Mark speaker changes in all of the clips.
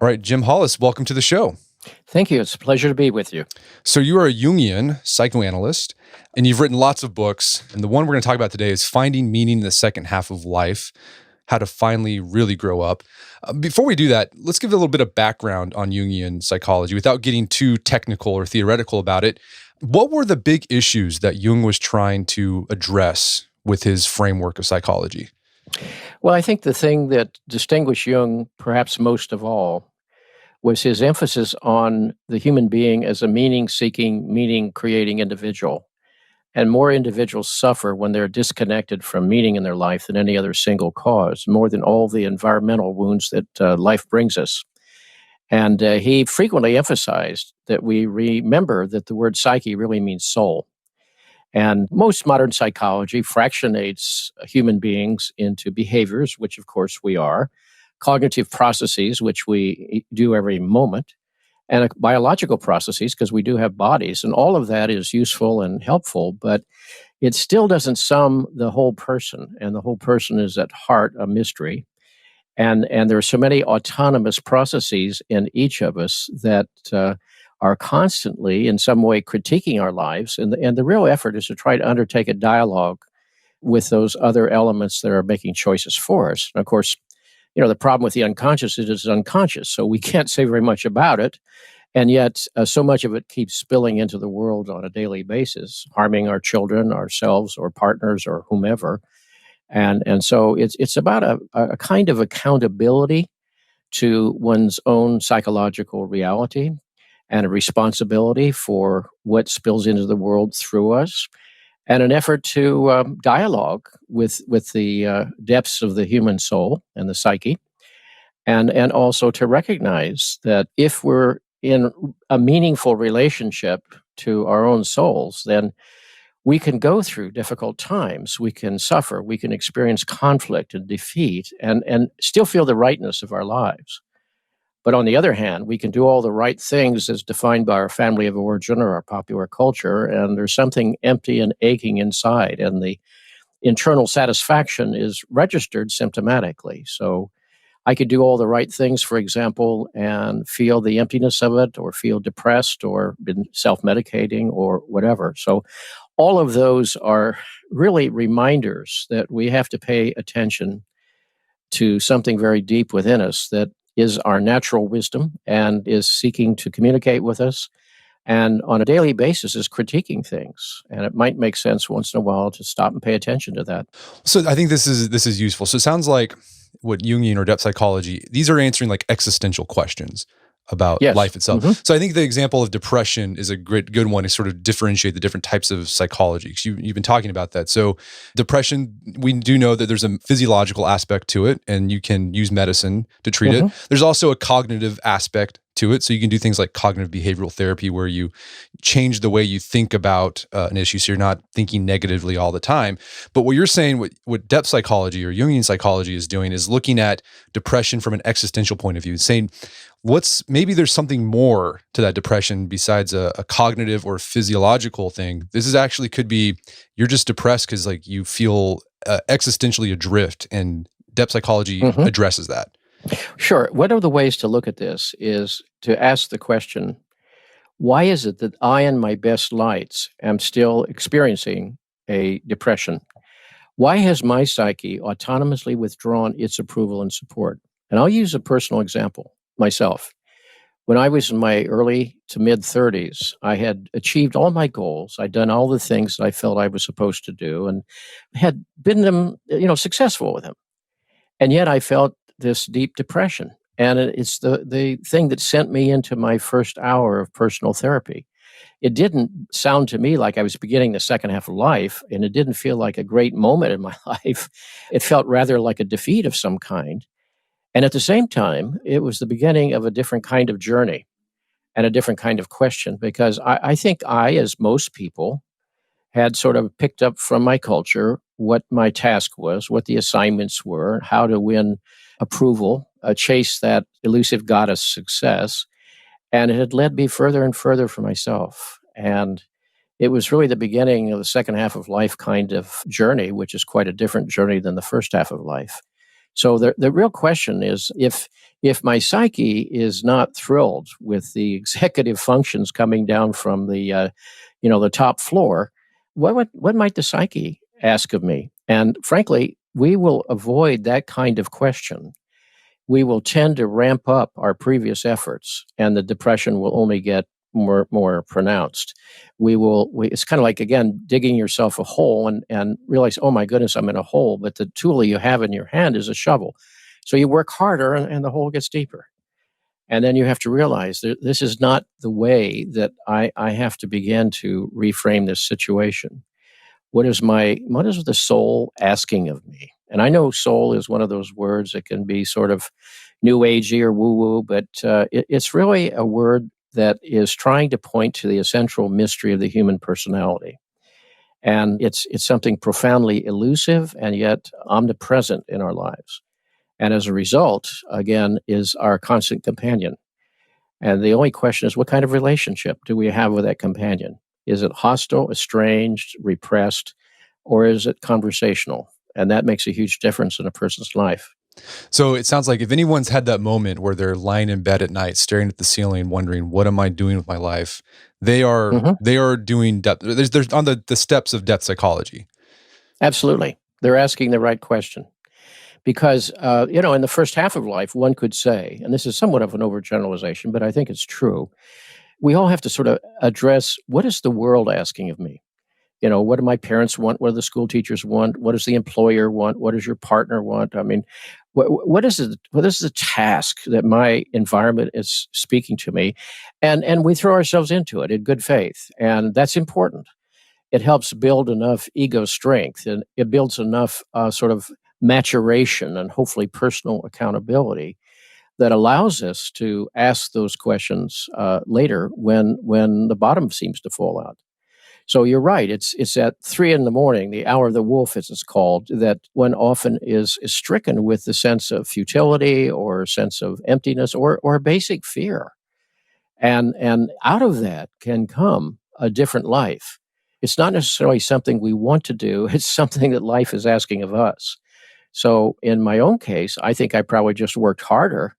Speaker 1: All right, Jim Hollis, welcome to the show.
Speaker 2: Thank you. It's a pleasure to be with you.
Speaker 1: So you are a Jungian psychoanalyst, and you've written lots of books. And the one we're going to talk about today is Finding Meaning in the Second Half of Life, How to Finally Really Grow Up. Before we do that, let's give a little bit of background on Jungian psychology without getting too technical or theoretical about it. What were the big issues that Jung was trying to address with his framework of psychology?
Speaker 2: Well, I think the thing that distinguished Jung perhaps most of all was his emphasis on the human being as a meaning-seeking, meaning-creating individual. And more individuals suffer when they're disconnected from meaning in their life than any other single cause, more than all the environmental wounds that life brings us. And he frequently emphasized that we remember that the word psyche really means soul. And most modern psychology fractionates human beings into behaviors, which of course we are, cognitive processes, which we do every moment, and biological processes, because we do have bodies. And all of that is useful and helpful, but it still doesn't sum the whole person. And the whole person is at heart a mystery. And there are so many autonomous processes in each of us that are constantly in some way critiquing our lives. And the real effort is to try to undertake a dialogue with those other elements that are making choices for us. And of course, the problem with the unconscious is it's unconscious, so we can't say very much about it. And yet, so much of it keeps spilling into the world on a daily basis, harming our children, ourselves, or partners, or whomever. And so it's about a kind of accountability to one's own psychological reality and a responsibility for what spills into the world through us, and an effort to dialogue with the depths of the human soul and the psyche, and also to recognize that if we're in a meaningful relationship to our own souls, then we can go through difficult times, we can suffer, we can experience conflict and defeat, and still feel the rightness of our lives. But on the other hand, we can do all the right things as defined by our family of origin or our popular culture, and there's something empty and aching inside, and the internal satisfaction is registered symptomatically. So I could do all the right things, for example, and feel the emptiness of it, or feel depressed, or been self-medicating, or whatever. So all of those are really reminders that we have to pay attention to something very deep within us that is our natural wisdom and is seeking to communicate with us, and on a daily basis is critiquing things. And it might make sense once in a while to stop and pay attention to that.
Speaker 1: So I think this is useful. So it sounds like what Jungian or depth psychology, these are answering like existential questions about life itself. Mm-hmm. So I think the example of depression is a good one to sort of differentiate the different types of psychology, because you've been talking about that. So depression, we do know that there's a physiological aspect to it, and you can use medicine to treat it. There's also a cognitive aspect to it. So you can do things like cognitive behavioral therapy, where you change the way you think about an issue, so you're not thinking negatively all the time. But what you're saying, what depth psychology or Jungian psychology is doing, is looking at depression from an existential point of view, saying, maybe there's something more to that depression besides a cognitive or physiological thing. This is actually could be you're just depressed because like you feel existentially adrift, and depth psychology addresses that.
Speaker 2: Sure. One of the ways to look at this is to ask the question, why is it that I, in my best lights, am still experiencing a depression? Why has my psyche autonomously withdrawn its approval and support? And I'll use a personal example. Myself. When I was in my early to mid 30s, I had achieved all my goals. I'd done all the things that I felt I was supposed to do, and had been successful with them. And yet I felt this deep depression. And it's the thing that sent me into my first hour of personal therapy. It didn't sound to me like I was beginning the second half of life, and it didn't feel like a great moment in my life. It felt rather like a defeat of some kind. And at the same time, it was the beginning of a different kind of journey and a different kind of question, because I think I, as most people, had sort of picked up from my culture what my task was, what the assignments were, how to win approval, chase that elusive goddess success. And it had led me further and further from myself. And it was really the beginning of the second half of life kind of journey, which is quite a different journey than the first half of life. So the real question is, if my psyche is not thrilled with the executive functions coming down from the the top floor, what might the psyche ask of me? And frankly, we will avoid that kind of question. We will tend to ramp up our previous efforts, and the depression will only get more pronounced. It's kind of like, again, digging yourself a hole and realize, oh my goodness, I'm in a hole, but the tool you have in your hand is a shovel. So you work harder and the hole gets deeper. And then you have to realize that this is not the way that I have to begin to reframe this situation. What is the soul asking of me? And I know soul is one of those words that can be sort of new agey or woo woo, but it's really a word that is trying to point to the essential mystery of the human personality. And it's something profoundly elusive and yet omnipresent in our lives. And as a result, again, is our constant companion. And the only question is, what kind of relationship do we have with that companion? Is it hostile, estranged, repressed, or is it conversational? And that makes a huge difference in a person's life.
Speaker 1: So it sounds like if anyone's had that moment where they're lying in bed at night, staring at the ceiling, wondering, what am I doing with my life? They are doing depth. There's on the steps of depth psychology.
Speaker 2: Absolutely. They're asking the right question. Because, in the first half of life, one could say, and this is somewhat of an overgeneralization, but I think it's true, we all have to sort of address, what is the world asking of me? What do my parents want? What do the school teachers want? What does the employer want? What does your partner want? I mean, what is the task that my environment is speaking to me? And we throw ourselves into it in good faith. And that's important. It helps build enough ego strength, and it builds enough sort of maturation and hopefully personal accountability that allows us to ask those questions later when the bottom seems to fall out. So you're right. It's at 3 a.m, the hour of the wolf, as it's called, that one often is stricken with the sense of futility or a sense of emptiness or a basic fear. And out of that can come a different life. It's not necessarily something we want to do. It's something that life is asking of us. So in my own case, I think I probably just worked harder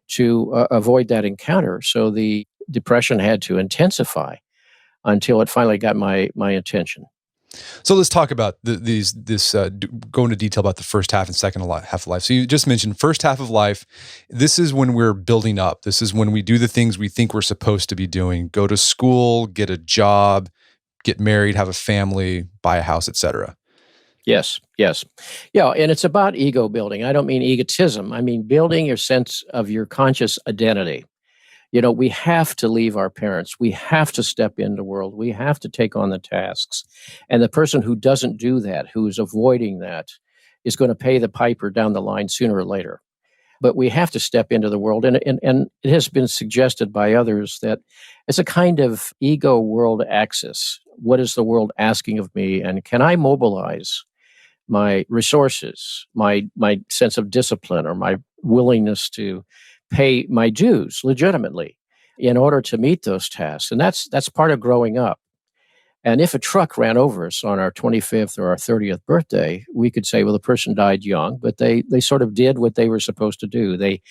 Speaker 2: to avoid that encounter. So the depression had to intensify until it finally got my attention.
Speaker 1: So let's talk about go into detail about the first half and second half of life. So you just mentioned first half of life. This is when we're building up. This is when we do the things we think we're supposed to be doing: go to school, get a job, get married, have a family, buy a house, etc.
Speaker 2: Yes. Yeah, and it's about ego building. I don't mean egotism. I mean building your sense of your conscious identity. We have to leave our parents. We have to step into the world. We have to take on the tasks. And the person who doesn't do that, who's avoiding that, is going to pay the piper down the line sooner or later. But we have to step into the world. And it has been suggested by others that it's a kind of ego world axis. What is the world asking of me? And can I mobilize my resources, my sense of discipline, or my willingness to pay my dues legitimately in order to meet those tasks? And that's part of growing up. And if a truck ran over us on our 25th or our 30th birthday, we could say, well, the person died young, but they sort of did what they were supposed to do. They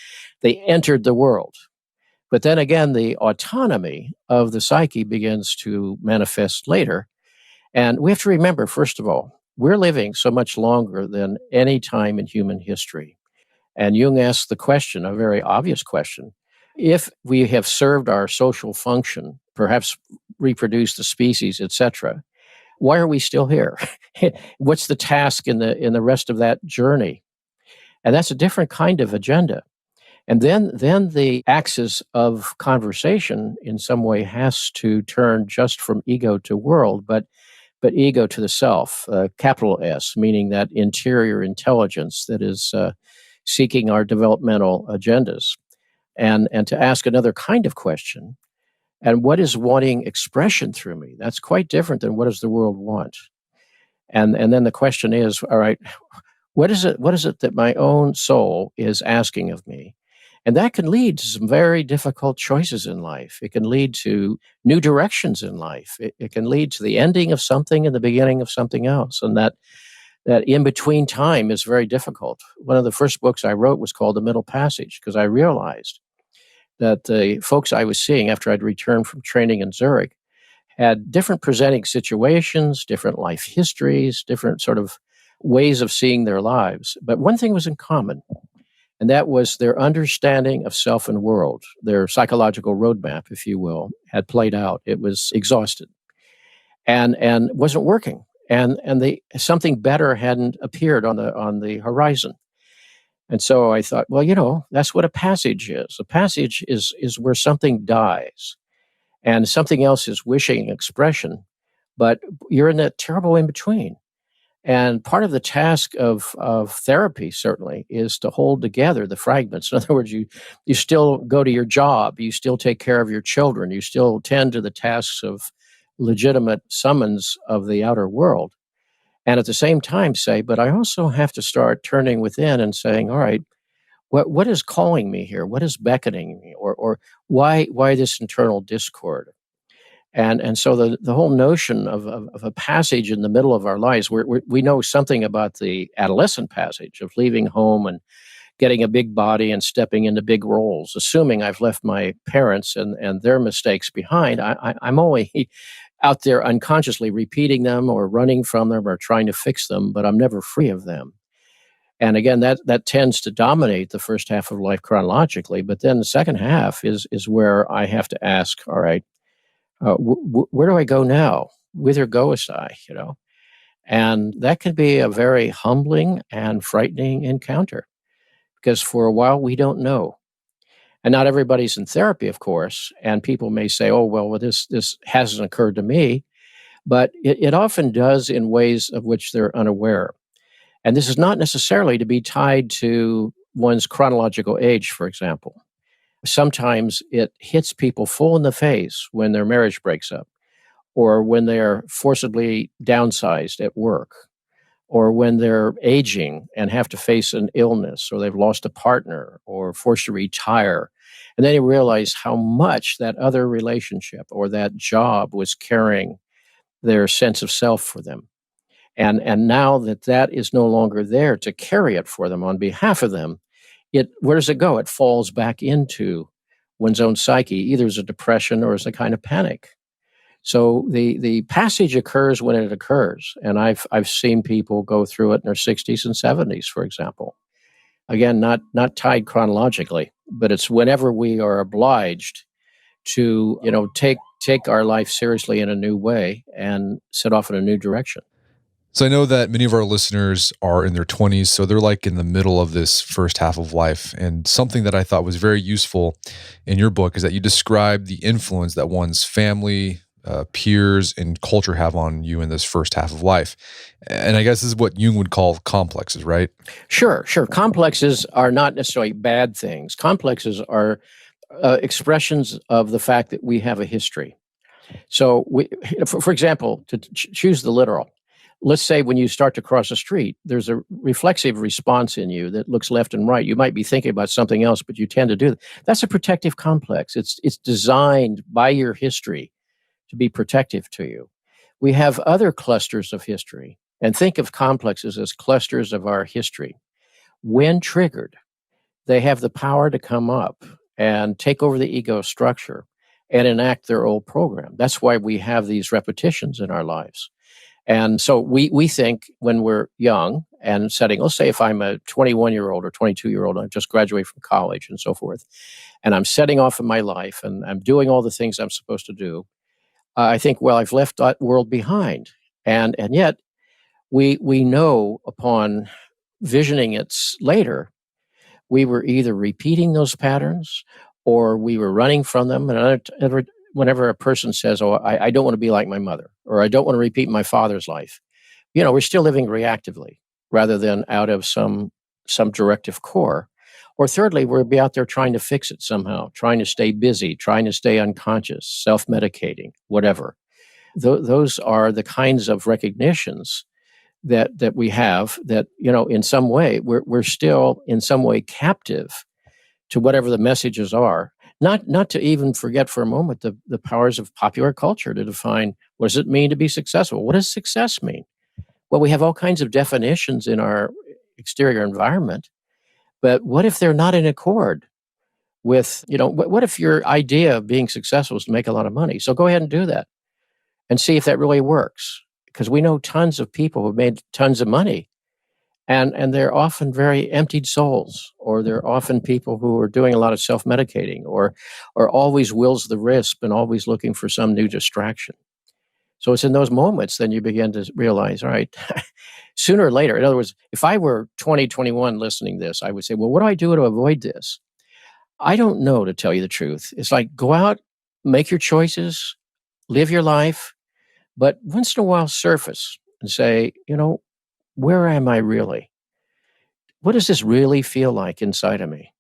Speaker 2: entered the world. But then again, the autonomy of the psyche begins to manifest later. And we have to remember, first of all, we're living so much longer than any time in human history. And Jung asked the question, a very obvious question: if we have served our social function, perhaps reproduced the species, etc., why are we still here? What's the task in the rest of that journey? And that's a different kind of agenda. And then the axis of conversation in some way has to turn just from ego to world, but ego to the self, capital S, meaning that interior intelligence that is seeking our developmental agendas, and to ask another kind of question. And what is wanting expression through me? That's quite different than what does the world want? And then the question is, all right, what is it that my own soul is asking of me? And that can lead to some very difficult choices in life. It can lead to new directions in life. It can lead to the ending of something and the beginning of something else. And that that in-between time is very difficult. One of the first books I wrote was called The Middle Passage, because I realized that the folks I was seeing after I'd returned from training in Zurich had different presenting situations, different life histories, different sort of ways of seeing their lives. But one thing was in common, and that was their understanding of self and world. Their psychological roadmap, if you will, had played out. It was exhausted and wasn't working. And something better hadn't appeared on the horizon. And so I thought, well, that's what a passage is. A passage is where something dies and something else is wishing expression, but you're in that terrible in between. And part of the task of therapy, certainly, is to hold together the fragments. In other words, you still go to your job, you still take care of your children, you still tend to the tasks of legitimate summons of the outer world. And at the same time say, but I also have to start turning within and saying, all right, what is calling me here? What is beckoning me? Or why this internal discord? And so the whole notion of a passage in the middle of our lives, we know something about the adolescent passage of leaving home and getting a big body and stepping into big roles, assuming I've left my parents and their mistakes behind. I'm only out there unconsciously repeating them or running from them or trying to fix them, but I'm never free of them. And again, that tends to dominate the first half of life chronologically. But then the second half is where I have to ask, all right, where do I go now? Whither goest I? And that can be a very humbling and frightening encounter, because for a while we don't know. And not everybody's in therapy, of course. And people may say, oh, well, this hasn't occurred to me. But it often does in ways of which they're unaware. And this is not necessarily to be tied to one's chronological age, for example. Sometimes it hits people full in the face when their marriage breaks up, or when they're forcibly downsized at work, or when they're aging and have to face an illness, or they've lost a partner, or forced to retire. And then you realize how much that other relationship or that job was carrying their sense of self for them. And now that is no longer there to carry it for them on behalf of them, where does it go? It falls back into one's own psyche, either as a depression or as a kind of panic. So the passage occurs when it occurs. And I've seen people go through it in their 60s and 70s, for example. Again, not tied chronologically, but it's whenever we are obliged to, take our life seriously in a new way and set off in a new direction.
Speaker 1: So I know that many of our listeners are in their 20s, so they're like in the middle of this first half of life. And something that I thought was very useful in your book is that you describe the influence that one's family, peers, and culture have on you in this first half of life. And I guess this is what Jung would call complexes, right?
Speaker 2: Sure. Complexes are not necessarily bad things. Complexes are expressions of the fact that we have a history. So, for example, to choose the literal, let's say when you start to cross a street, there's a reflexive response in you that looks left and right. You might be thinking about something else, but you tend to do that. That's a protective complex. It's designed by your history to be protective to you. We have other clusters of history, and think of complexes as clusters of our history. When triggered, they have the power to come up and take over the ego structure and enact their old program. That's why we have these repetitions in our lives. And so we think when we're young and let's say if I'm a 21-year-old or 22-year-old, I just graduated from college and so forth, and I'm setting off in my life and I'm doing all the things I'm supposed to do, I think, well, I've left that world behind. And yet we know upon visioning it later, we were either repeating those patterns or we were running from them. And whenever a person says, oh, I don't want to be like my mother, or I don't want to repeat my father's life, we're still living reactively rather than out of some directive core. Or thirdly, we'll be out there trying to fix it somehow, trying to stay busy, trying to stay unconscious, self-medicating, whatever. Those are the kinds of recognitions that we have that, in some way, we're still in some way captive to whatever the messages are. Not to even forget for a moment the powers of popular culture to define what does it mean to be successful? What does success mean? Well, we have all kinds of definitions in our exterior environment, but what if they're not in accord with, what if your idea of being successful is to make a lot of money? So go ahead and do that and see if that really works. Because we know tons of people who've made tons of money, and they're often very emptied souls, or they're often people who are doing a lot of self-medicating, or always wills the wisp and always looking for some new distraction. So it's in those moments then you begin to realize, all right, sooner or later, in other words, if I were 2021 listening to this, I would say, well, what do I do to avoid this? I don't know, to tell you the truth. It's like, go out, make your choices, live your life, but once in a while surface and say, where am I really? What does this really feel like inside of me?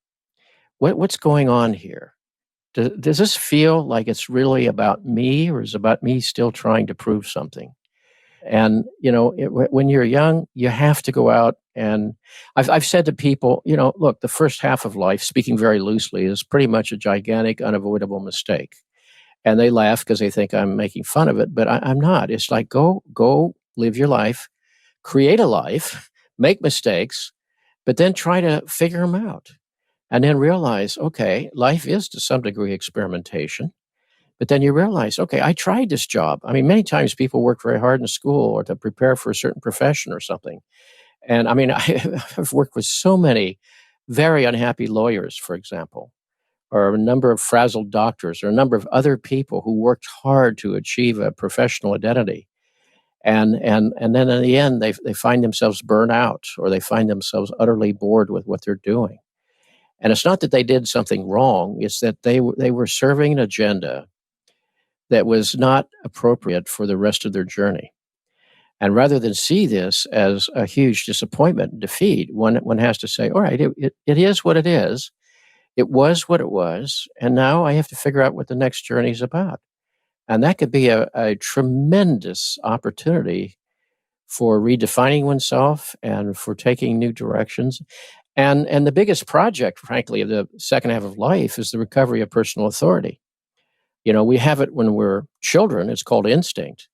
Speaker 2: What's going on here? Does this feel like it's really about me, or is it about me still trying to prove something? And, when you're young, you have to go out. And I've said to people, look, the first half of life, speaking very loosely, is pretty much a gigantic, unavoidable mistake. And they laugh because they think I'm making fun of it, but I'm not. It's like, go live your life, create a life, make mistakes, but then try to figure them out. And then realize, okay, life is to some degree experimentation. But then you realize, okay, I tried this job. I mean, many times people work very hard in school or to prepare for a certain profession or something. And I mean, I've worked with so many very unhappy lawyers, for example, or a number of frazzled doctors, or a number of other people who worked hard to achieve a professional identity. And then in the end, they find themselves burnt out, or they find themselves utterly bored with what they're doing. And it's not that they did something wrong. It's that they were serving an agenda that was not appropriate for the rest of their journey. And rather than see this as a huge disappointment and defeat, one has to say, all right, it is what it is. It was what it was. And now I have to figure out what the next journey is about. And that could be a tremendous opportunity for redefining oneself and for taking new directions. And the biggest project, frankly, of the second half of life is the recovery of personal authority. We have it when we're children. It's called instinct.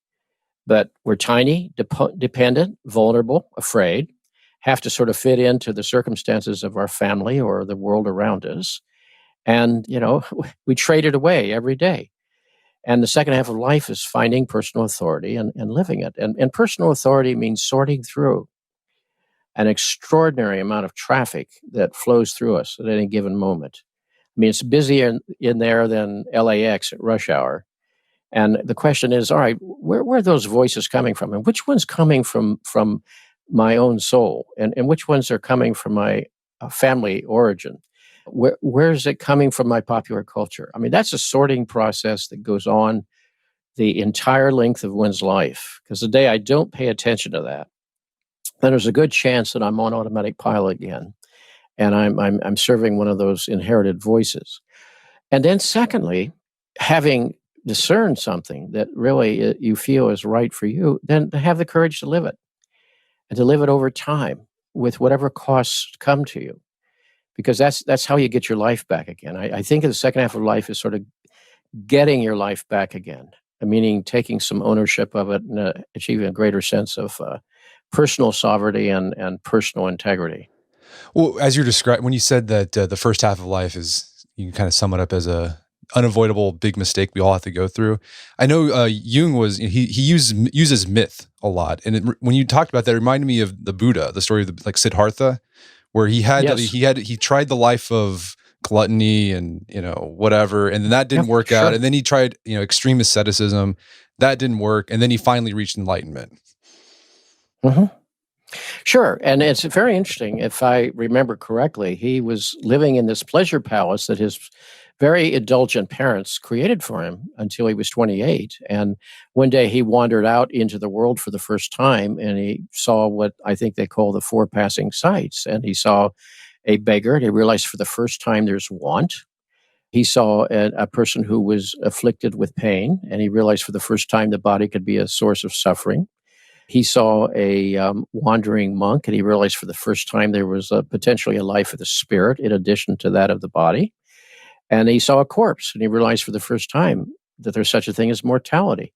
Speaker 2: But we're tiny, dependent, vulnerable, afraid, have to sort of fit into the circumstances of our family or the world around us. And, we trade it away every day. And the second half of life is finding personal authority and living it. And personal authority means sorting through an extraordinary amount of traffic that flows through us at any given moment. I mean, it's busier in there than LAX at rush hour. And the question is, all right, where are those voices coming from? And which one's coming from my own soul? And which ones are coming from my family origin? Where is it coming from my popular culture? I mean, that's a sorting process that goes on the entire length of one's life. Because the day I don't pay attention to that, then there's a good chance that I'm on automatic pilot again. And I'm serving one of those inherited voices. And then secondly, having discerned something that really you feel is right for you, then to have the courage to live it, and to live it over time with whatever costs come to you. Because that's how you get your life back again. I think the second half of life is sort of getting your life back again, meaning taking some ownership of it and achieving a greater sense of personal sovereignty and personal integrity.
Speaker 1: Well, as you're describing, when you said that the first half of life is, you can kind of sum it up as a unavoidable big mistake we all have to go through. I know Jung he uses myth a lot, and when you talked about that, it reminded me of the Buddha, the story of Siddhartha, where he tried the life of gluttony and whatever, and then that didn't work out, and then he tried extreme asceticism, that didn't work, and then he finally reached enlightenment.
Speaker 2: Mm-hmm. Sure. And it's very interesting. If I remember correctly, he was living in this pleasure palace that his very indulgent parents created for him until he was 28. And one day he wandered out into the world for the first time, and he saw what I think they call the four passing sights. And he saw a beggar, and he realized for the first time there's want. He saw a person who was afflicted with pain, and he realized for the first time the body could be a source of suffering. He saw a wandering monk, and he realized for the first time there was potentially a life of the spirit in addition to that of the body. And he saw a corpse, and he realized for the first time that there's such a thing as mortality.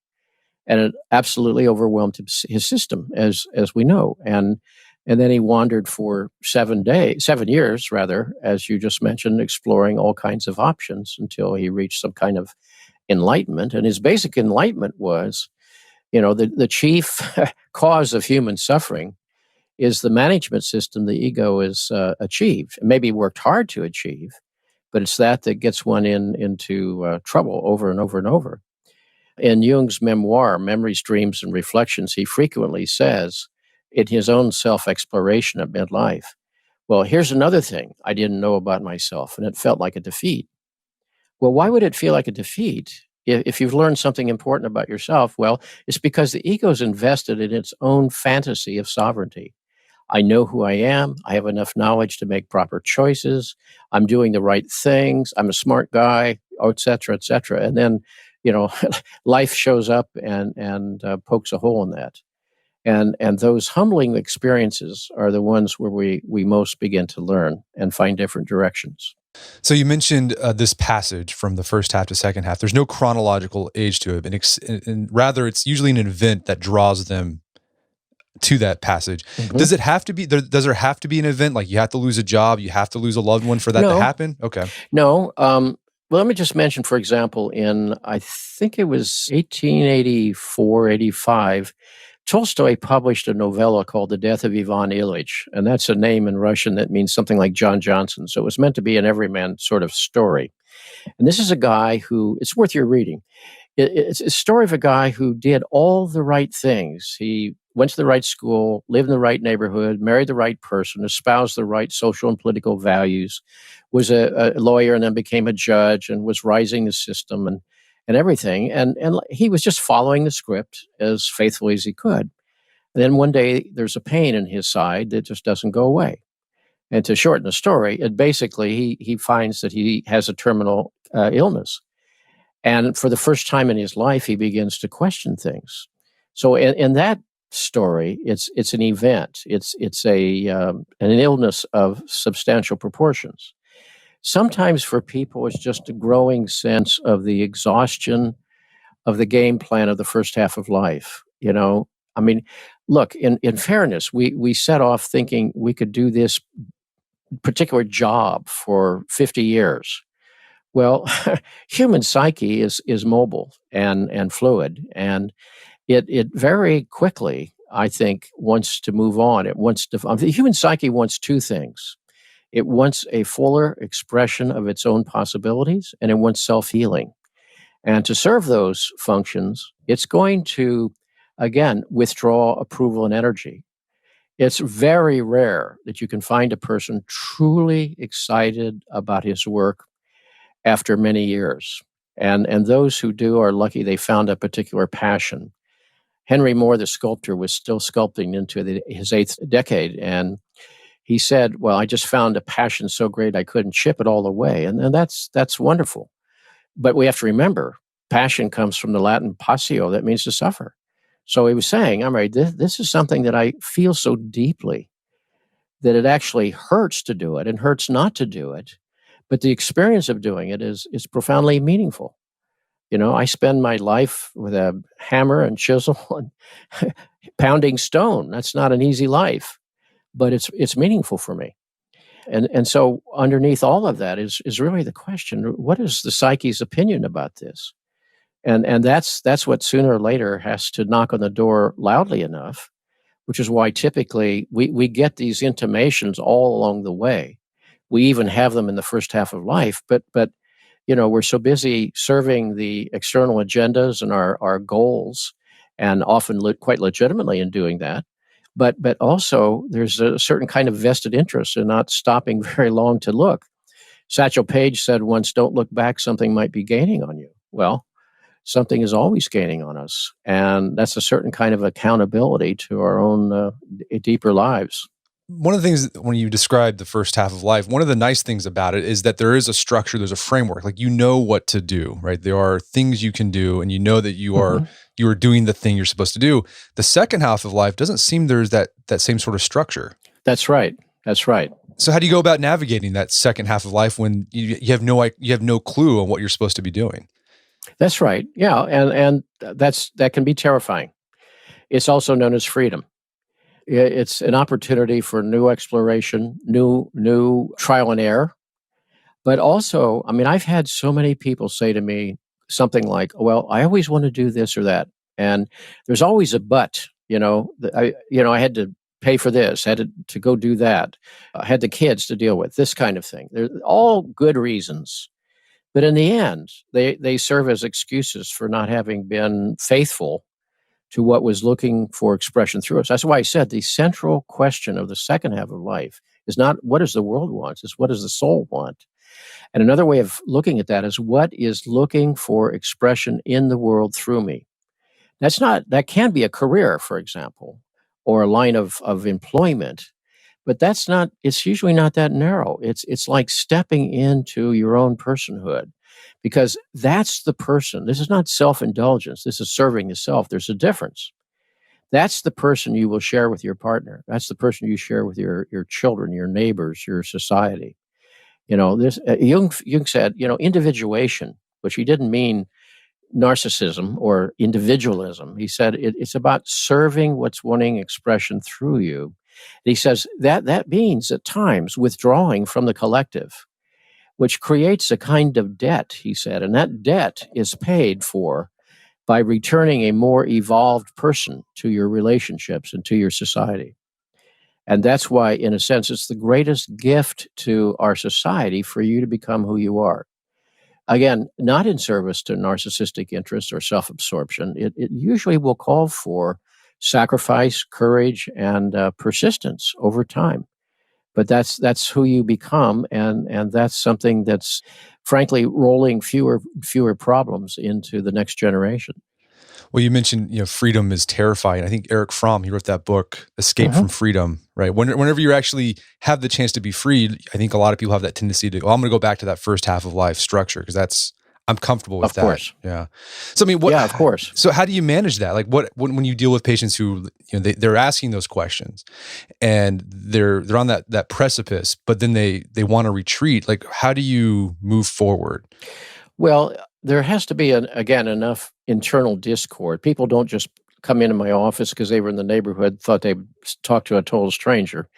Speaker 2: and it absolutely overwhelmed his system, as we know. And then he wandered for 7 years, rather, as you just mentioned, exploring all kinds of options until he reached some kind of enlightenment. And his basic enlightenment was, the chief cause of human suffering is the management system the ego has achieved, maybe worked hard to achieve, but it's that gets one into trouble over and over and over. In Jung's memoir, Memories, Dreams, and Reflections, he frequently says, in his own self-exploration of midlife, well, here's another thing I didn't know about myself, and it felt like a defeat. Well, why would it feel like a defeat if you've learned something important about yourself? Well, it's because the ego's invested in its own fantasy of sovereignty. I know who I am. I have enough knowledge to make proper choices. I'm doing the right things. I'm a smart guy, et cetera, et cetera. And then, life shows up and pokes a hole in that. And those humbling experiences are the ones where we most begin to learn and find different directions.
Speaker 1: So you mentioned this passage from the first half to second half. There's no chronological age to it, and rather it's usually an event that draws them to that passage. Mm-hmm. Does it have to be? Does there have to be an event, like you have to lose a job, you have to lose a loved one for that to happen? Okay.
Speaker 2: No. Well, let me just mention, for example, in I think it was 1884, 85, Tolstoy published a novella called The Death of Yvonne Illich, and that's a name in Russian that means something like John Johnson. So it was meant to be an everyman sort of story. And this is a guy who, it's worth your reading. It's a story of a guy who did all the right things. He went to the right school, lived in the right neighborhood, married the right person, espoused the right social and political values, was a lawyer and then became a judge and was rising the system and everything. And he was just following the script as faithfully as he could. And then one day there's a pain in his side that just doesn't go away. And to shorten the story, it basically, he finds that he has a terminal illness. And for the first time in his life, he begins to question things. So in that story, it's an event. It's an illness of substantial proportions. Sometimes for people, it's just a growing sense of the exhaustion of the game plan of the first half of life. I mean, look, in fairness, we set off thinking we could do this particular job for 50 years. Well, human psyche is mobile and fluid, and it very quickly, I think, wants to move on. The human psyche wants two things. It wants a fuller expression of its own possibilities, and it wants self-healing. And to serve those functions, it's going to, again, withdraw approval and energy. It's very rare that you can find a person truly excited about his work after many years. And those who do are lucky they found a particular passion. Henry Moore, the sculptor, was still sculpting into his 8th decade, and he said, well, I just found a passion so great I couldn't chip it all away. And that's wonderful. But we have to remember, passion comes from the Latin passio, that means to suffer. So he was saying, all right, this is something that I feel so deeply that it actually hurts to do it and hurts not to do it. But the experience of doing it is profoundly meaningful. I spend my life with a hammer and chisel and pounding stone. That's not an easy life, but it's meaningful for me. And so underneath all of that is really the question, what is the psyche's opinion about this? And that's what sooner or later has to knock on the door loudly enough, which is why typically we get these intimations all along the way. We even have them in the first half of life, but we're so busy serving the external agendas and our goals, and often quite legitimately in doing that. But also there's a certain kind of vested interest in not stopping very long to look. Satchel Paige said once, don't look back, something might be gaining on you. Well, something is always gaining on us. And that's a certain kind of accountability to our own deeper lives.
Speaker 1: One of the things when you describe the first half of life, one of the nice things about it is that there is a structure, there's a framework, like what to do, right? There are things you can do, and that you are doing the thing you're supposed to do. The second half of life doesn't seem there's that same sort of structure.
Speaker 2: That's right.
Speaker 1: So how do you go about navigating that second half of life when you have no clue on what you're supposed to be doing?
Speaker 2: That's right. Yeah, and that can be terrifying. It's also known as freedom. It's an opportunity for new exploration, new trial and error. But also, I mean, I've had so many people say to me something like, "Well, I always want to do this or that," and there's always a but. I had to pay for this, had to go do that, I had the kids to deal with, this kind of thing. They're all good reasons, but in the end, they serve as excuses for not having been faithful to what was looking for expression through us. That's why I said the central question of the second half of life is not what does the world want, it's what does the soul want. And another way of looking at that is what is looking for expression in the world through me. That can be a career, for example, or a line of employment, but it's usually not that narrow. It's like stepping into your own personhood because that's the person. This is not self-indulgence. This is serving the self. There's a difference. That's the person you will share with your partner. That's the person you share with your children, your neighbors, your society. This Jung said, individuation, which he didn't mean narcissism or individualism. He said it's about serving what's wanting expression through you. And he says that means at times withdrawing from the collective, which creates a kind of debt, he said, and that debt is paid for by returning a more evolved person to your relationships and to your society. And that's why, in a sense, it's the greatest gift to our society for you to become who you are. Again, not in service to narcissistic interests or self-absorption. It usually will call for sacrifice, courage, and persistence over time. But that's who you become, and that's something that's, frankly, rolling fewer problems into the next generation.
Speaker 1: Well, you mentioned, freedom is terrifying. I think Erich Fromm, he wrote that book, Escape from Freedom, right? Whenever you actually have the chance to be freed, I think a lot of people have that tendency to, I'm going to go back to that first half of life structure because I'm comfortable with that.
Speaker 2: Of course.
Speaker 1: Yeah. So,
Speaker 2: yeah, of course.
Speaker 1: So how do you manage that? Like when you deal with patients who, they're asking those questions and they're on that precipice, but then they want to retreat, like how do you move forward?
Speaker 2: Well, there has to be, enough internal discord. People don't just come into my office because they were in the neighborhood, thought they'd talk to a total stranger.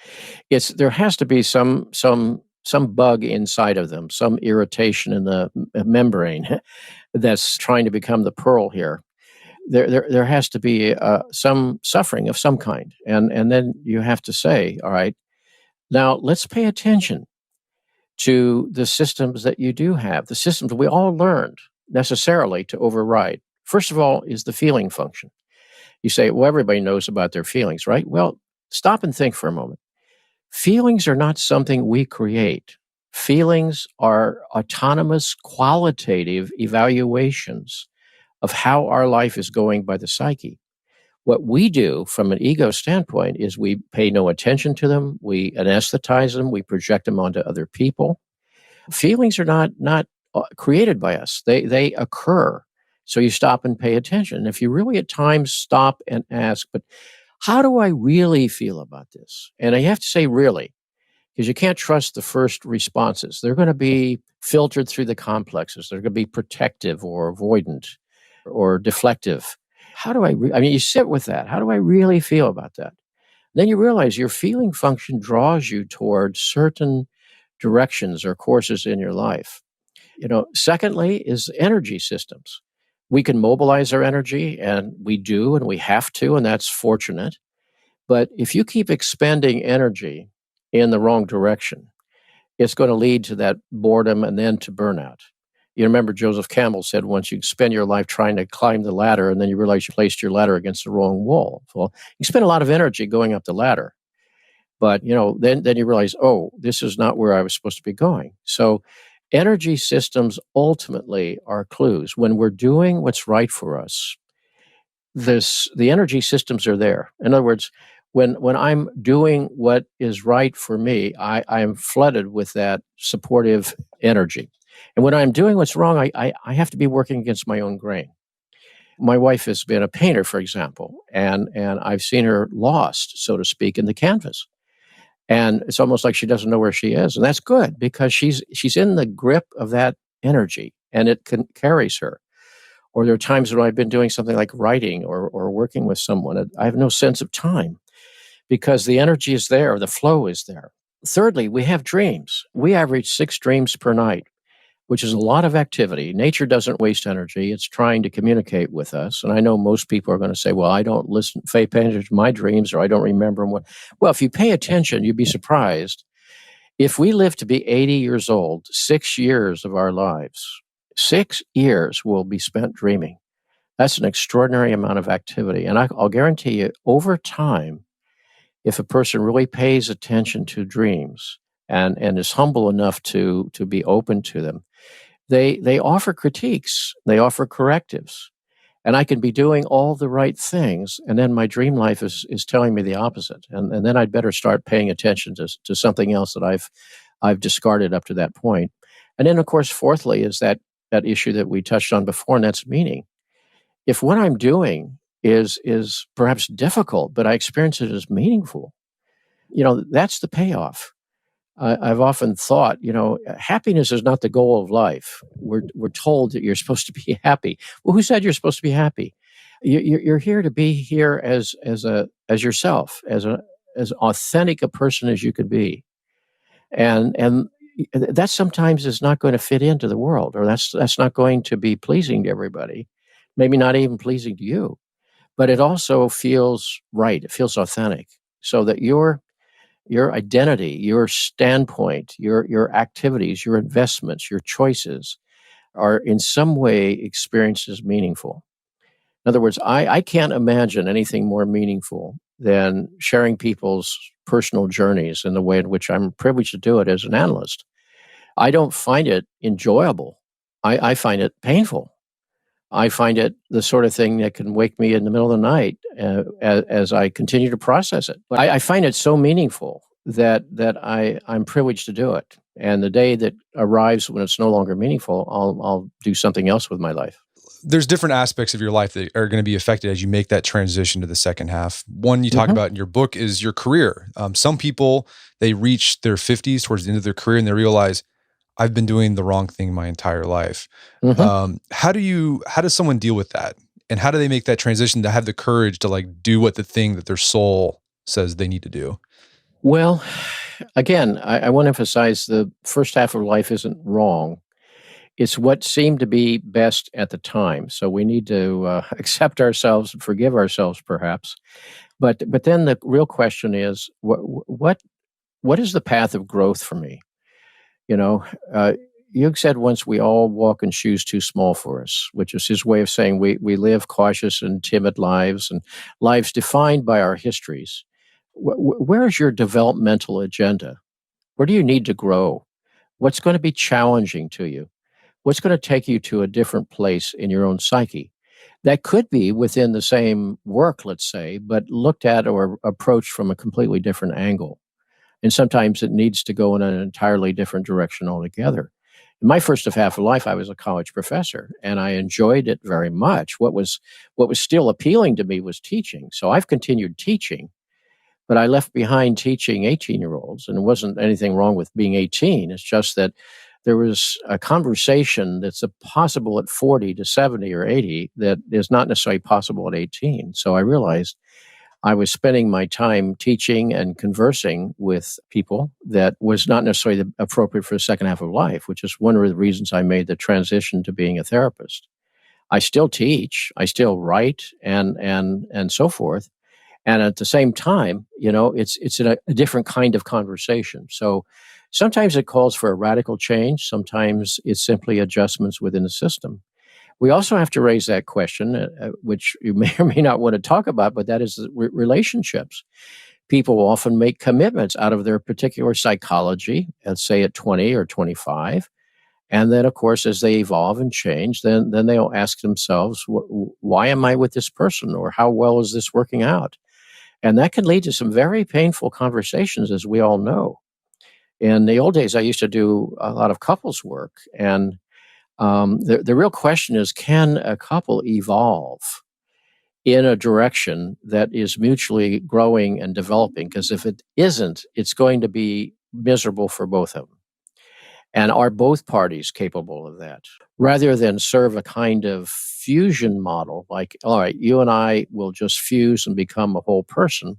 Speaker 2: There has to be some bug inside of them, some irritation in the membrane that's trying to become the pearl here. There has to be some suffering of some kind, and then you have to say, all right, now let's pay attention to the systems that you do have, the systems we all learned necessarily to override. First of all is the feeling function. You say, well, everybody knows about their feelings, right? Well, stop and think for a moment. Feelings are not something we create. Feelings are autonomous, qualitative evaluations of how our life is going by the psyche. What we do from an ego standpoint is we pay no attention to them, we anesthetize them, we project them onto other people. Feelings are not created by us. They occur. So you stop and pay attention. And if you really at times stop and ask, but how do I really feel about this? And I have to say really, because you can't trust the first responses. They're going to be filtered through the complexes. They're going to be protective or avoidant or deflective. How do I mean, you sit with that. How do I really feel about that? Then you realize your feeling function draws you towards certain directions or courses in your life. Secondly is energy systems. We can mobilize our energy, and we do, and we have to, and that's fortunate. But if you keep expending energy in the wrong direction, it's going to lead to that boredom and then to burnout. You remember Joseph Campbell said once, you spend your life trying to climb the ladder and then you realize you placed your ladder against the wrong wall. Well, you spend a lot of energy going up the ladder, but then you realize, oh, this is not where I was supposed to be going. So energy systems ultimately are clues. When we're doing what's right for us, the energy systems are there. In other words, when I'm doing what is right for me, I am flooded with that supportive energy. And when I'm doing what's wrong, I have to be working against my own grain. My wife has been a painter, for example, and I've seen her lost, so to speak, in the canvas. And it's almost like she doesn't know where she is. And that's good because she's in the grip of that energy and it carries her. Or there are times when I've been doing something like writing or working with someone. I have no sense of time because the energy is there, the flow is there. Thirdly, we have dreams. We average 6 dreams per night, which is a lot of activity. Nature doesn't waste energy. It's trying to communicate with us. And I know most people are going to say, well, I don't pay attention to my dreams, or I don't remember them. Well, if you pay attention, you'd be surprised. If we live to be 80 years old, 6 years of our lives, 6 years will be spent dreaming. That's an extraordinary amount of activity. And I'll guarantee you, over time, if a person really pays attention to dreams and is humble enough to be open to them, they offer critiques, they offer correctives. And I can be doing all the right things, and then my dream life is telling me the opposite. And then I'd better start paying attention to something else that I've discarded up to that point. And then, of course, fourthly is that issue that we touched on before, and that's meaning. If what I'm doing is perhaps difficult, but I experience it as meaningful, that's the payoff. I've often thought, happiness is not the goal of life. We're told that you're supposed to be happy. Well, who said you're supposed to be happy? You're here to be here as yourself, as authentic a person as you could be, and that sometimes is not going to fit into the world, or that's not going to be pleasing to everybody, maybe not even pleasing to you, but it also feels right. It feels authentic, so that your identity, your standpoint, your activities, your investments, your choices are in some way experienced as meaningful. In other words, I can't imagine anything more meaningful than sharing people's personal journeys in the way in which I'm privileged to do it as an analyst. I don't find it enjoyable. I find it painful. I find it the sort of thing that can wake me in the middle of the night as I continue to process it. But I find it so meaningful that I'm privileged to do it. And the day that arrives when it's no longer meaningful, I'll do something else with my life.
Speaker 1: There's different aspects of your life that are going to be affected as you make that transition to the second half. One you talk about in your book is your career. Some people, they reach their 50s towards the end of their career and they realize, I've been doing the wrong thing my entire life. How does someone deal with that? And how do they make that transition to have the courage to do what the thing that their soul says they need to do?
Speaker 2: Well, again, I want to emphasize the first half of life isn't wrong. It's what seemed to be best at the time. So we need to accept ourselves and forgive ourselves, perhaps. But then the real question is, what is the path of growth for me? Jung said once, we all walk in shoes too small for us, which is his way of saying we live cautious and timid lives, and lives defined by our histories. Where is your developmental agenda? Where do you need to grow? What's going to be challenging to you? What's going to take you to a different place in your own psyche? That could be within the same work, let's say, but looked at or approached from a completely different angle. And sometimes it needs to go in an entirely different direction altogether. In my first half of life, I was a college professor, and I enjoyed it very much. What was still appealing to me was teaching. So I've continued teaching, but I left behind teaching 18-year-olds, and it wasn't anything wrong with being 18. It's just that there was a conversation that's possible at 40 to 70 or 80 that is not necessarily possible at 18. So I realized I was spending my time teaching and conversing with people that was not necessarily appropriate for the second half of life, which is one of the reasons I made the transition to being a therapist. I still teach, I still write, and so forth. And at the same time, it's a different kind of conversation. So sometimes it calls for a radical change. Sometimes it's simply adjustments within the system. We also have to raise that question, which you may or may not want to talk about, but that is relationships. People often make commitments out of their particular psychology, let's say at 20 or 25. And then, of course, as they evolve and change, then they'll ask themselves, why am I with this person? Or how well is this working out? And that can lead to some very painful conversations, as we all know. In the old days, I used to do a lot of couples work. And the real question is, can a couple evolve in a direction that is mutually growing and developing? Because if it isn't, it's going to be miserable for both of them. And are both parties capable of that? Rather than serve a kind of fusion model, like, all right, you and I will just fuse and become a whole person.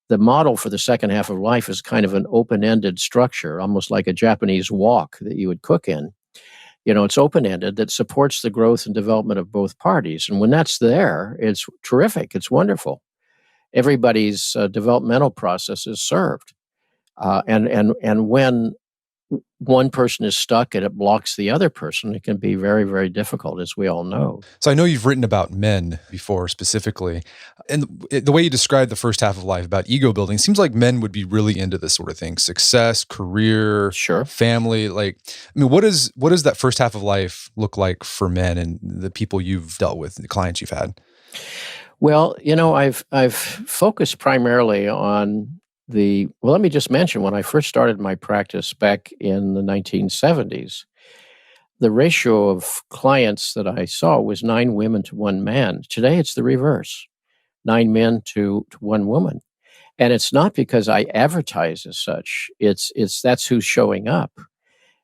Speaker 2: The model for the second half of life is kind of an open-ended structure, almost like a Japanese wok that you would cook in. It's open-ended that supports the growth and development of both parties. And when that's there, it's terrific. It's wonderful. Everybody's developmental process is served. And when one person is stuck and it blocks the other person, it can be very, very difficult, as we all know.
Speaker 1: So I know you've written about men before specifically, and the way you described the first half of life about ego building seems like men would be really into this sort of thing: success, career,
Speaker 2: sure,
Speaker 1: family. What does that first half of life look like for men and the people you've dealt with, the clients you've had?
Speaker 2: Well, I've focused primarily on let me just mention, when I first started my practice back in the 1970s, the ratio of clients that I saw was 9 women to 1 man. Today, it's the reverse, 9 men to 1 woman. And it's not because I advertise as such. It's that's who's showing up.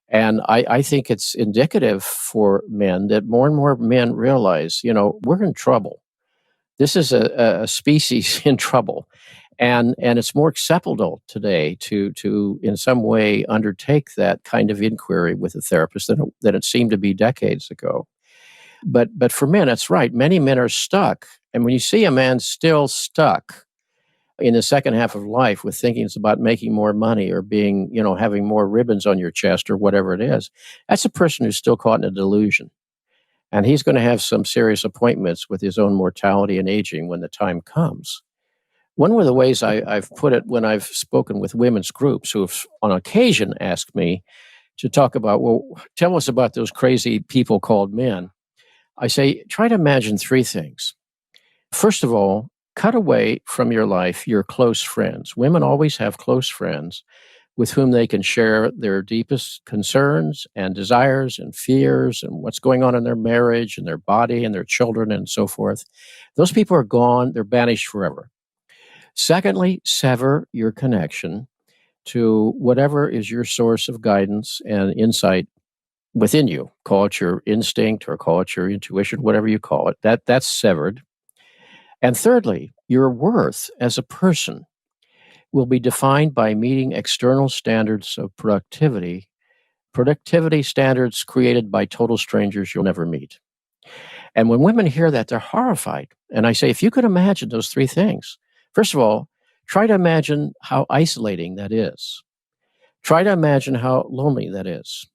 Speaker 2: And I think it's indicative for men that more and more men realize, we're in trouble. This is a species in trouble. And it's more acceptable today to in some way undertake that kind of inquiry with a therapist than it seemed to be decades ago. But for men, that's right. Many men are stuck. And when you see a man still stuck in the second half of life with thinkings about making more money or being, having more ribbons on your chest or whatever it is, that's a person who's still caught in a delusion. And he's going to have some serious appointments with his own mortality and aging when the time comes. One of the ways I've put it when I've spoken with women's groups who have on occasion asked me to talk about, well, tell us about those crazy people called men. I say, try to imagine 3 things. First of all, cut away from your life your close friends. Women always have close friends with whom they can share their deepest concerns and desires and fears and what's going on in their marriage and their body and their children and so forth. Those people are gone. They're banished forever. Secondly, sever your connection to whatever is your source of guidance and insight within you. Call it your instinct or call it your intuition, whatever you call it. That's severed. And thirdly, your worth as a person will be defined by meeting external standards of productivity standards created by total strangers you'll never meet. And when women hear that, they're horrified. And I say, if you could imagine those 3 things, first of all, try to imagine how isolating that is. Try to imagine how lonely that is.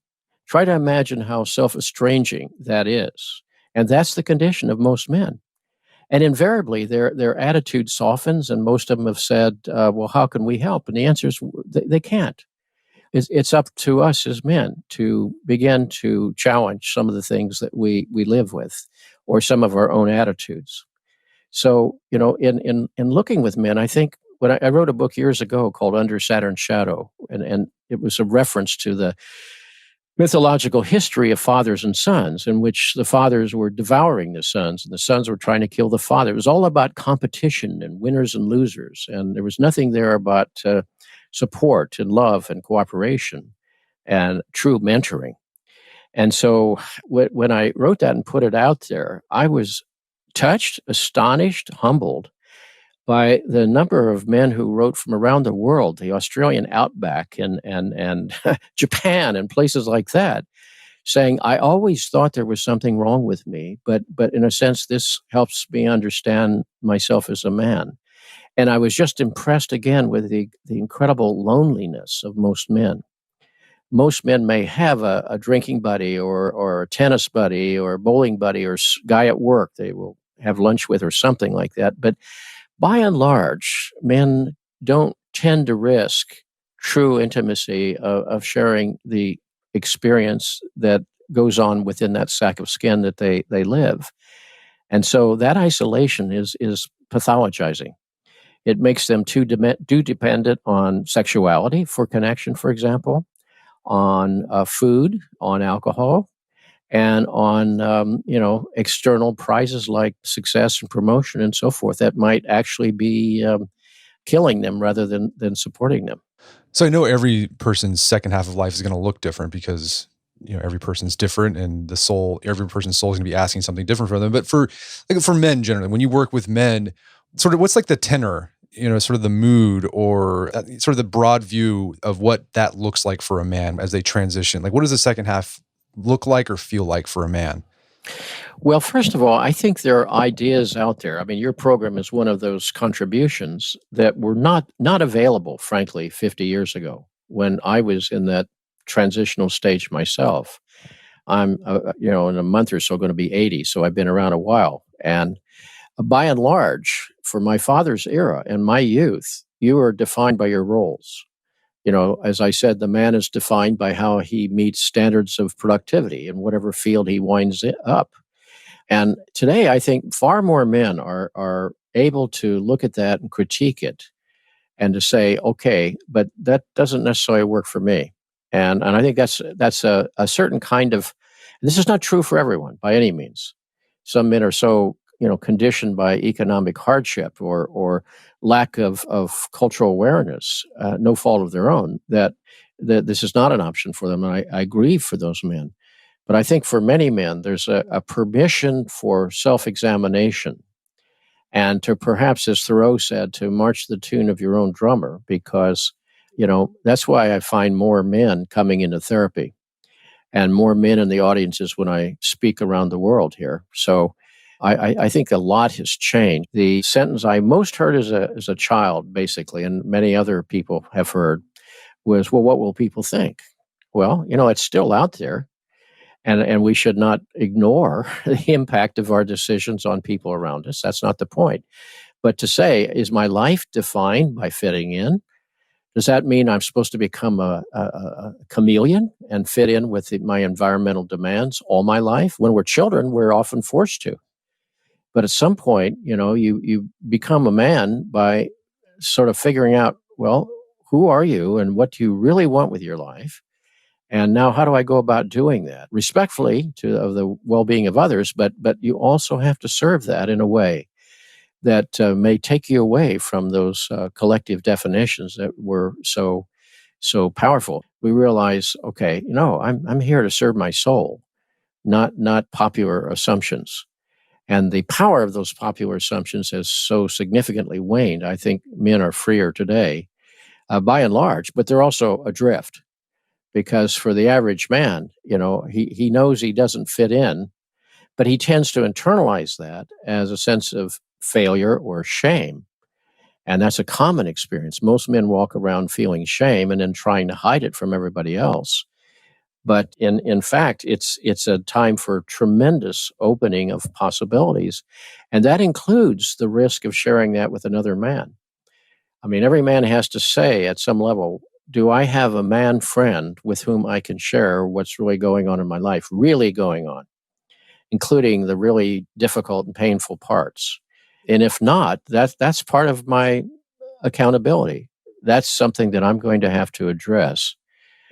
Speaker 2: Try to imagine how self-estranging that is. And that's the condition of most men. And invariably, their attitude softens, and most of them have said, well, how can we help? And the answer is they can't. It's up to us as men to begin to challenge some of the things that we live with or some of our own attitudes. So, in looking with men, I think when I wrote a book years ago called Under Saturn's Shadow, and it was a reference to the mythological history of fathers and sons, in which the fathers were devouring the sons and the sons were trying to kill the father. It was all about competition and winners and losers. And there was nothing there about support and love and cooperation and true mentoring. And so when I wrote that and put it out there, I was touched, astonished, humbled by the number of men who wrote from around the world, the Australian outback and Japan and places like that, saying, I always thought there was something wrong with me, but in a sense, this helps me understand myself as a man. And I was just impressed again with the incredible loneliness of most men. Most men may have a drinking buddy or a tennis buddy or a bowling buddy or guy at work they will have lunch with or something like that. But by and large, men don't tend to risk true intimacy of sharing the experience that goes on within that sack of skin that they live. And so that isolation is pathologizing. It makes them too dependent on sexuality for connection, for example, on food, on alcohol, and on external prizes like success and promotion and so forth that might actually be killing them rather than supporting them.
Speaker 1: So I know every person's second half of life is going to look different because every person's different, and every person's soul is going to be asking something different from them. But for men generally, when you work with men, sort of what's like the tenor, sort of the mood, or sort of the broad view of what that looks like for a man as they transition. Like, what does the second half look like or feel like for a man?
Speaker 2: Well, first of all, I think there are ideas out there. I mean, your program is one of those contributions that were not available, frankly, 50 years ago when I was in that transitional stage myself. I'm, in a month or so going to be 80, so I've been around a while. And by and large, for my father's era and my youth, you are defined by your roles. As I said, the man is defined by how he meets standards of productivity in whatever field he winds up. And today, I think far more men are able to look at that and critique it, and to say, okay, but that doesn't necessarily work for me. And I think that's a certain kind of. This is not true for everyone by any means. Some men are so conditioned by economic hardship or lack of cultural awareness, no fault of their own, that this is not an option for them. And I grieve for those men. But I think for many men, there's a permission for self-examination, and to perhaps, as Thoreau said, to march the tune of your own drummer, because, that's why I find more men coming into therapy and more men in the audiences when I speak around the world here. So I think a lot has changed. The sentence I most heard as a child, basically, and many other people have heard, was, well, what will people think? Well, it's still out there. And we should not ignore the impact of our decisions on people around us. That's not the point. But to say, is my life defined by fitting in? Does that mean I'm supposed to become a chameleon and fit in with my environmental demands all my life? When we're children, we're often forced to. But at some point, you become a man by sort of figuring out, well, who are you and what do you really want with your life? And now, how do I go about doing that respectfully of the well-being of others? But you also have to serve that in a way that may take you away from those collective definitions that were so powerful. We realize, okay, I'm here to serve my soul, not popular assumptions. And the power of those popular assumptions has so significantly waned. I think men are freer today, by and large, but they're also adrift. Because for the average man, he knows he doesn't fit in, but he tends to internalize that as a sense of failure or shame. And that's a common experience. Most men walk around feeling shame and then trying to hide it from everybody else. But in fact, it's a time for tremendous opening of possibilities. And that includes the risk of sharing that with another man. I mean, every man has to say at some level, do I have a man friend with whom I can share what's really going on in my life, really going on, including the really difficult and painful parts? And if not, that's part of my accountability. That's something that I'm going to have to address.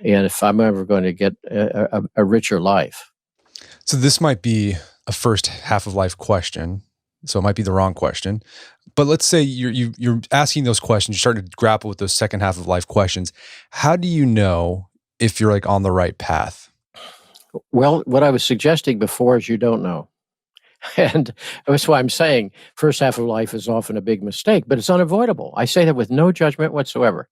Speaker 2: And if I'm ever going to get a richer life.
Speaker 1: So this might be a first half of life question. So it might be the wrong question. But let's say you're asking those questions, you're starting to grapple with those second half of life questions. How do you know if you're like on the right path?
Speaker 2: Well, what I was suggesting before is you don't know. And that's why I'm saying first half of life is often a big mistake, but it's unavoidable. I say that with no judgment whatsoever.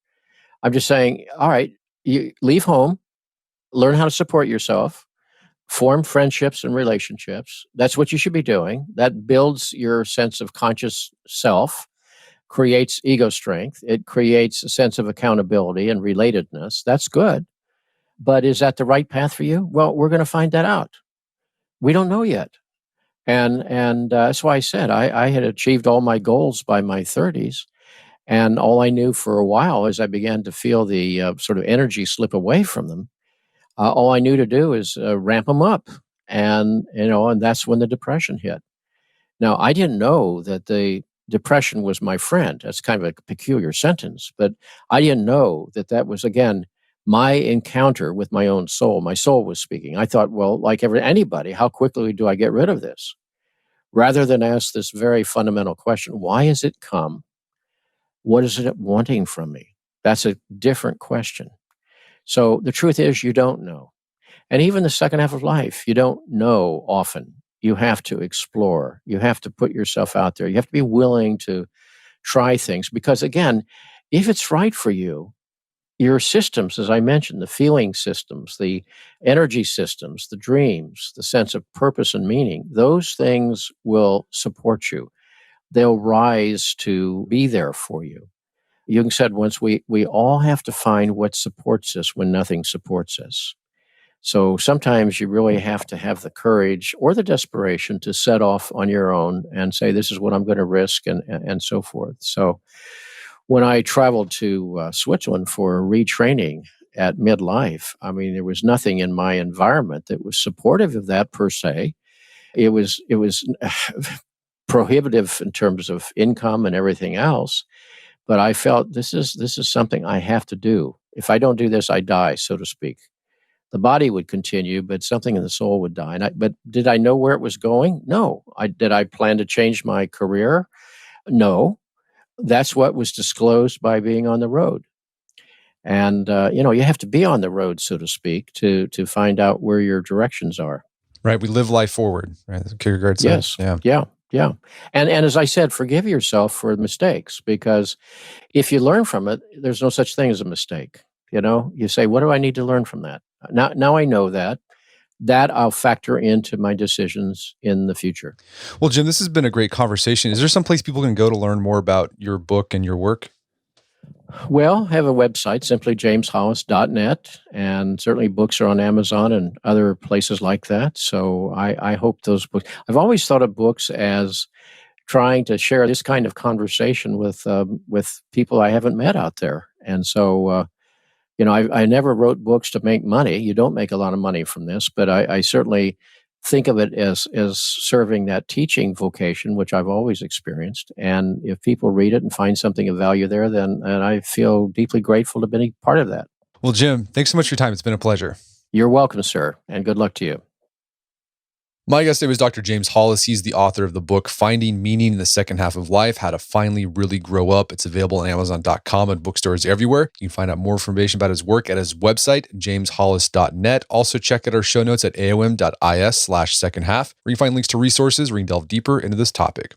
Speaker 2: I'm just saying, all right, you leave home, learn how to support yourself, form friendships and relationships. That's what you should be doing. That builds your sense of conscious self, creates ego strength. It creates a sense of accountability and relatedness. That's good. But is that the right path for you? Well, we're going to find that out. We don't know yet. And that's why I said I had achieved all my goals by my 30s. And all I knew for a while, as I began to feel the sort of energy slip away from them, all I knew to do is ramp them up. And that's when the depression hit. Now, I didn't know that the depression was my friend. That's kind of a peculiar sentence, but I didn't know that was, again, my encounter with my own soul. My soul was speaking. I thought, well, like anybody, how quickly do I get rid of this? Rather than ask this very fundamental question, why has it come? What is it wanting from me? That's a different question. So the truth is you don't know. And even the second half of life, you don't know often. You have to explore. You have to put yourself out there. You have to be willing to try things because, again, if it's right for you, your systems, as I mentioned, the feeling systems, the energy systems, the dreams, the sense of purpose and meaning, those things will support you. They'll rise to be there for you. Jung said once, we all have to find what supports us when nothing supports us. So sometimes you really have to have the courage or the desperation to set off on your own and say, this is what I'm going to risk and so forth. So when I traveled to Switzerland for retraining at midlife, I mean, there was nothing in my environment that was supportive of that per se. It was prohibitive in terms of income and everything else. But I felt this is something I have to do. If I don't do this, I die, so to speak. The body would continue, but something in the soul would die. But did I know where it was going? No. Did I plan to change my career? No. That's what was disclosed by being on the road. And, you have to be on the road, so to speak, to find out where your directions are.
Speaker 1: Right. We live life forward, right? That's what Kierkegaard said.
Speaker 2: Yes. Yeah. And as I said, forgive yourself for mistakes, because if you learn from it, there's no such thing as a mistake. You say, what do I need to learn from that? Now I know that I'll factor into my decisions in the future.
Speaker 1: Well, Jim, this has been a great conversation. Is there some place people can go to learn more about your book and your work?
Speaker 2: Well, I have a website, simply jameshollis.net, and certainly books are on Amazon and other places like that. So I hope those books. I've always thought of books as trying to share this kind of conversation with people I haven't met out there, and so. I never wrote books to make money. You don't make a lot of money from this, but I certainly think of it as serving that teaching vocation, which I've always experienced. And if people read it and find something of value there, then I feel deeply grateful to be a part of that.
Speaker 1: Well, Jim, thanks so much for your time. It's been a pleasure.
Speaker 2: You're welcome, sir, and good luck to you.
Speaker 1: My guest today was Dr. James Hollis. He's the author of the book, Finding Meaning in the Second Half of Life, How to Finally Really Grow Up. It's available on Amazon.com and bookstores everywhere. You can find out more information about his work at his website, jameshollis.net. Also check out our show notes at aom.is/second half, where you can find links to resources where you can delve deeper into this topic.